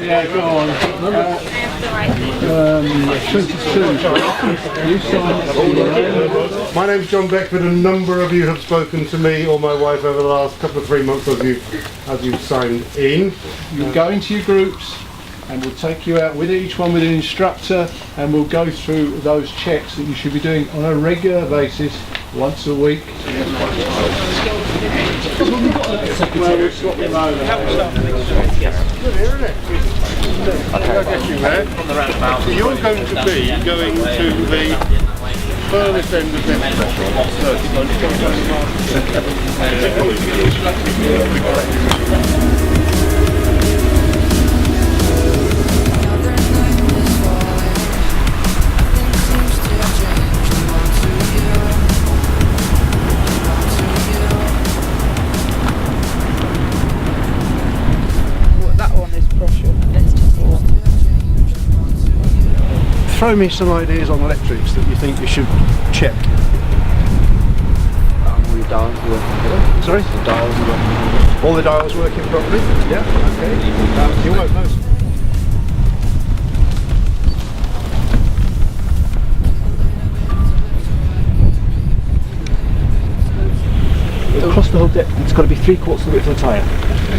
Yeah, go on. 22. My name's John Beckford. A number of you have spoken to me or my wife over the last couple of 3 months as you've signed in. You go into your groups and we'll take you out with each one with an instructor, and we'll go through those checks that you should be doing on a regular basis, once a week. You're going to be going to the furthest end of this Throw me some ideas on electrics that you think you should check. All the dials working properly. Sorry? The dials working. All the dials working properly? Yeah, okay. You won't know. Across the whole depth, it's got to be 3/4 of the width of the tyre.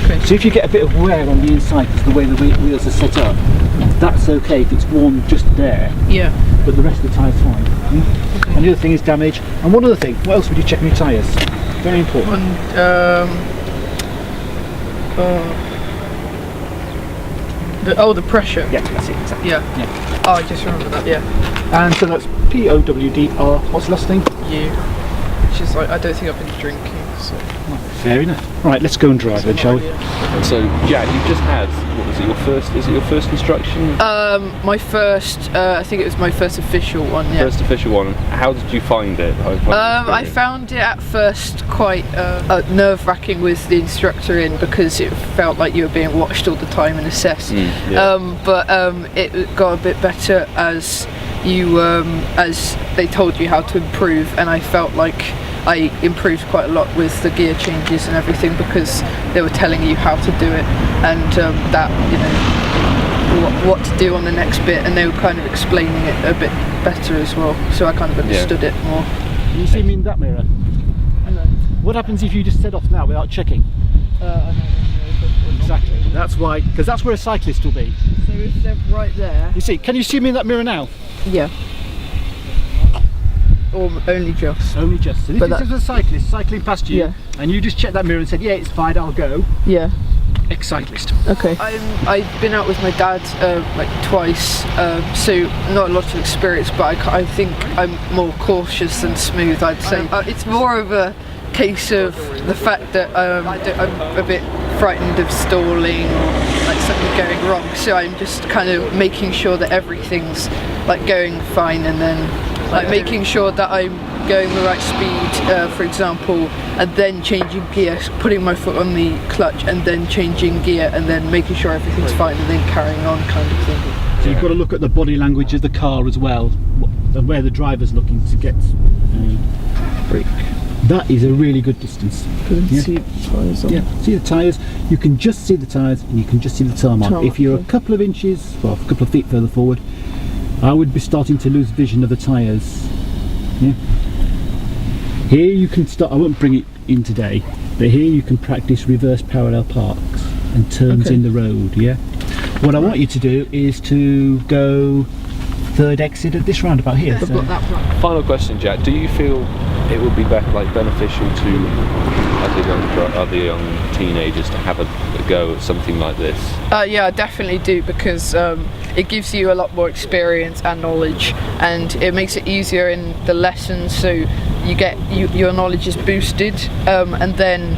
Okay. So if you get a bit of wear on the inside because the way the wheels are set up, that's okay if it's worn just there. Yeah. But the rest of the tyre's fine. Okay. And the other thing is damage. And one other thing, what else would you check on your tyres? Very important. The pressure. Yeah, that's it, exactly. Yeah. Oh, I just remember that, yeah. And so that's POWDR, what's the last thing? Which is like, I don't think I've been drinking, so. Fair enough. Right, let's go and drive then, shall we? So, Jack, you've just had, what was it, is it your first instruction? My first, I think it was my first official one, yeah. First official one. How did you find it? I found it at first quite nerve-wracking with the instructor in, because it felt like you were being watched all the time and assessed. But it got a bit better as they told you how to improve, and I felt like I improved quite a lot with the gear changes and everything, because they were telling you how to do it, and that, you know, what to do on the next bit, and they were kind of explaining it a bit better as well, so I kind of understood it more. Can you see me in that mirror? Hello. What happens if you just set off now without checking? I know. Exactly, that's why, because that's where a cyclist will be. So if they're right there... You see, can you see me in that mirror now? Yeah. Or only just. Only just. So if this is a cyclist cycling past you, and you just check that mirror and said, yeah, it's fine, I'll go. Yeah. Ex-cyclist. Okay. I've been out with my dad like twice, so not a lot of experience, but I think I'm more cautious than smooth, I'd say. It's more of a case of the fact that I'm a bit frightened of stalling or like something going wrong, so I'm just kind of making sure that everything's like going fine, and then like making sure that I'm going the right speed, for example, and then changing gear, putting my foot on the clutch and then changing gear, and then making sure everything's fine and then carrying on, kind of thing. So you've got to look at the body language of the car as well, and where the driver's looking to get brake. That is a really good distance. See the tyres on. Yeah, see the tyres. You can just see the tyres and you can just see the tarmac. If you're a couple of inches, well, a couple of feet further forward, I would be starting to lose vision of the tyres. Yeah. Here you can start, I won't bring it in today, but here you can practice reverse parallel parks and turns in the road, yeah? What I want you to do is to go third exit at this roundabout here. So. Final question, Jack. Do you feel it would be beneficial to other young teenagers to have a go at something like this? Yeah, I definitely do, because it gives you a lot more experience and knowledge, and it makes it easier in the lessons, so your knowledge is boosted, and then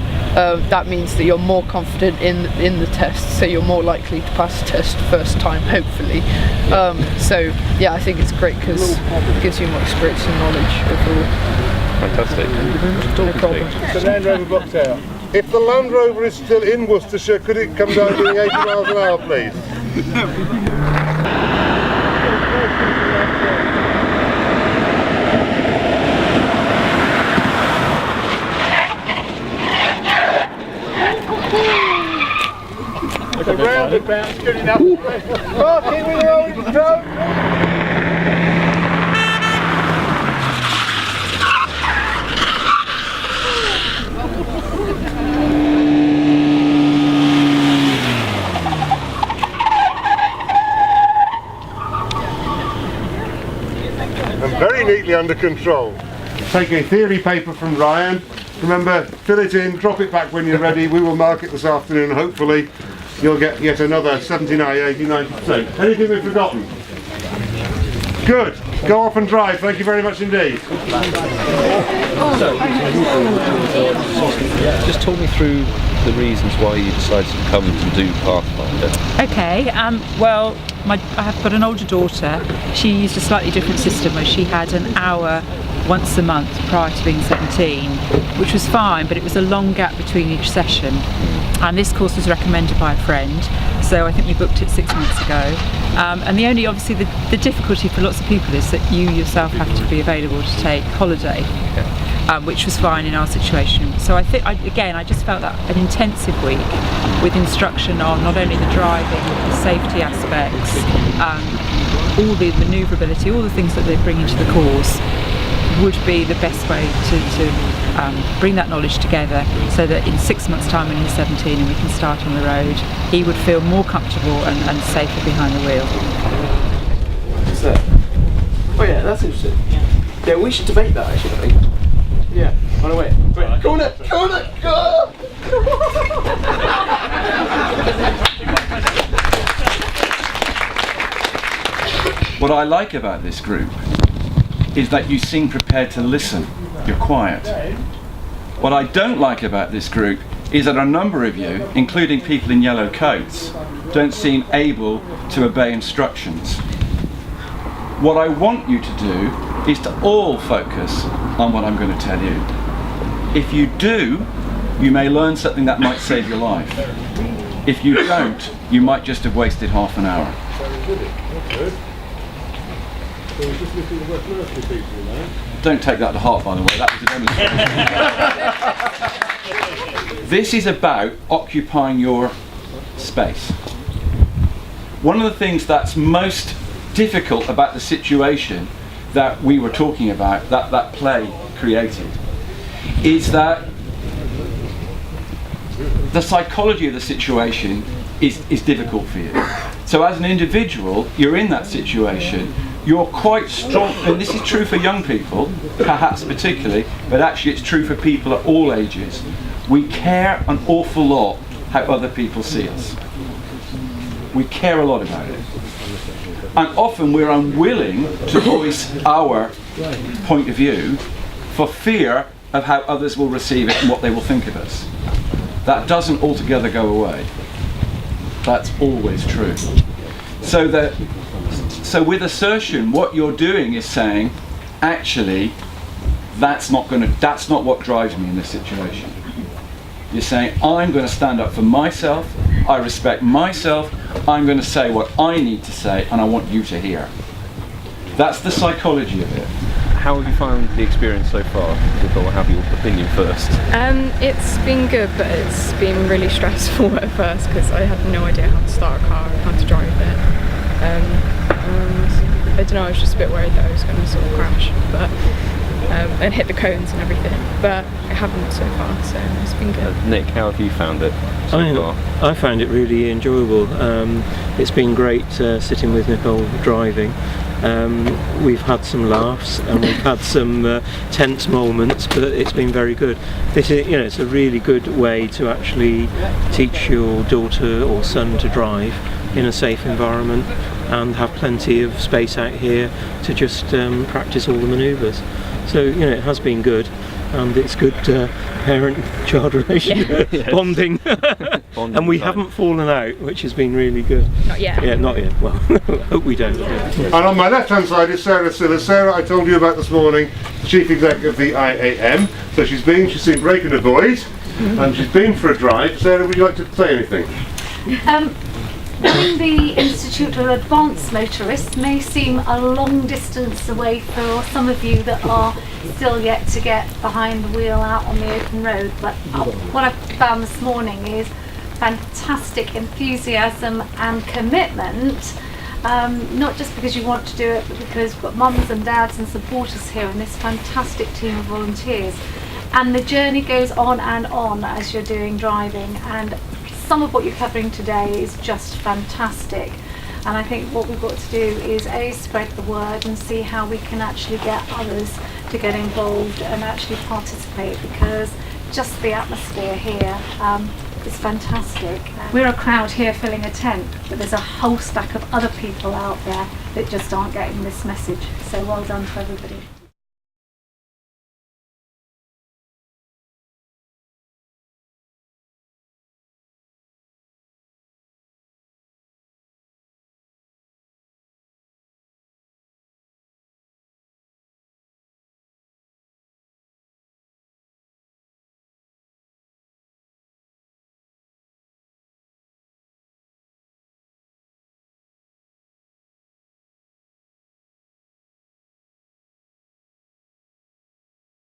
that means that you're more confident in the test, so you're more likely to pass the test first time, hopefully. So yeah, I think it's great because it gives you more experience and knowledge overall. Fantastic. No problem. The Land Rover box out. If the Land Rover is still in Worcestershire, could it come down doing 80 miles an hour, please? good bounce, good enough. Marking with the old control. And very neatly under control. Take a theory paper from Ryan. Remember, fill it in, drop it back when you're ready. We will mark it this afternoon. Hopefully you'll get yet another 79, 80, 90%. Anything we've forgotten? Good. Go off and drive. Thank you very much indeed. Just talk me through the reasons why you decided to come to do Pathfinder. Okay, well, I have got an older daughter. She used a slightly different system where she had an hour once a month prior to being 17, which was fine, but it was a long gap between each session. And this course was recommended by a friend, so I think we booked it 6 months ago. And obviously the difficulty for lots of people is that you yourself have to be available to take holiday, which was fine in our situation. So I think, I just felt that an intensive week with instruction on not only the driving, the safety aspects, all the manoeuvrability, all the things that they bring into the course, would be the best way to bring that knowledge together, so that in 6 months' time when he's 17 and we can start on the road, he would feel more comfortable and safer behind the wheel. What's that? Oh yeah, that's interesting. Yeah, we should debate that actually, I think. Yeah, on a way. Wait, corner, go! What I like about this group is that you seem prepared to listen. You're quiet. What I don't like about this group is that a number of you, including people in yellow coats, don't seem able to obey instructions. What I want you to do is to all focus on what I'm going to tell you. If you do, you may learn something that might save your life. If you don't, you might just have wasted half an hour. Don't take that to heart, by the way. That was a demonstration. This is about occupying your space. One of the things that's most difficult about the situation that we were talking about, that play created, is that the psychology of the situation is difficult for you. So as an individual, you're in that situation, you're quite strong, and this is true for young people, perhaps particularly, but actually it's true for people at all ages. We care an awful lot how other people see us. We care a lot about it. And often we're unwilling to voice our point of view for fear of how others will receive it and what they will think of us. That doesn't altogether go away. That's always true. So with assertion, what you're doing is saying, actually, that's not what drives me in this situation. You're saying, I'm going to stand up for myself, I respect myself, I'm going to say what I need to say, and I want you to hear. That's the psychology of it. How have you found the experience so far? We'll have your opinion first. It's been good, but it's been really stressful at first because I had no idea how to start a car and how to drive it. And I don't know, I was just a bit worried that I was going to sort of crash, but and hit the cones and everything, but I haven't so far, so it's been good. Nick, how have you found it so far? I found it really enjoyable. It's been great sitting with Nicole driving. We've had some laughs and we've had some tense moments, but it's been very good. This is, it's a really good way to actually teach your daughter or son to drive in a safe environment and have plenty of space out here to just practice all the manoeuvres. So it has been good, and it's good parent-child relationship bonding. And we haven't fallen out, which has been really good. Not yet. Yeah, not yet. Well, hope we don't. And on my left-hand side is Sarah Siller. Sarah, I told you about this morning, Chief Exec of the IAM. So she's seen Breaking the Boys, and she's been for a drive. Sarah, would you like to say anything? Having the Institute of Advanced Motorists may seem a long distance away for some of you that are still yet to get behind the wheel out on the open road, but what I've found this morning is fantastic enthusiasm and commitment. Not just because you want to do it, but because we've got mums and dads and supporters here and this fantastic team of volunteers. And the journey goes on and on as you're doing driving, and some of what you're covering today is just fantastic. And I think what we've got to do is spread the word and see how we can actually get others to get involved and actually participate, because just the atmosphere here is fantastic. We're a crowd here filling a tent, but there's a whole stack of other people out there that just aren't getting this message. So well done to everybody.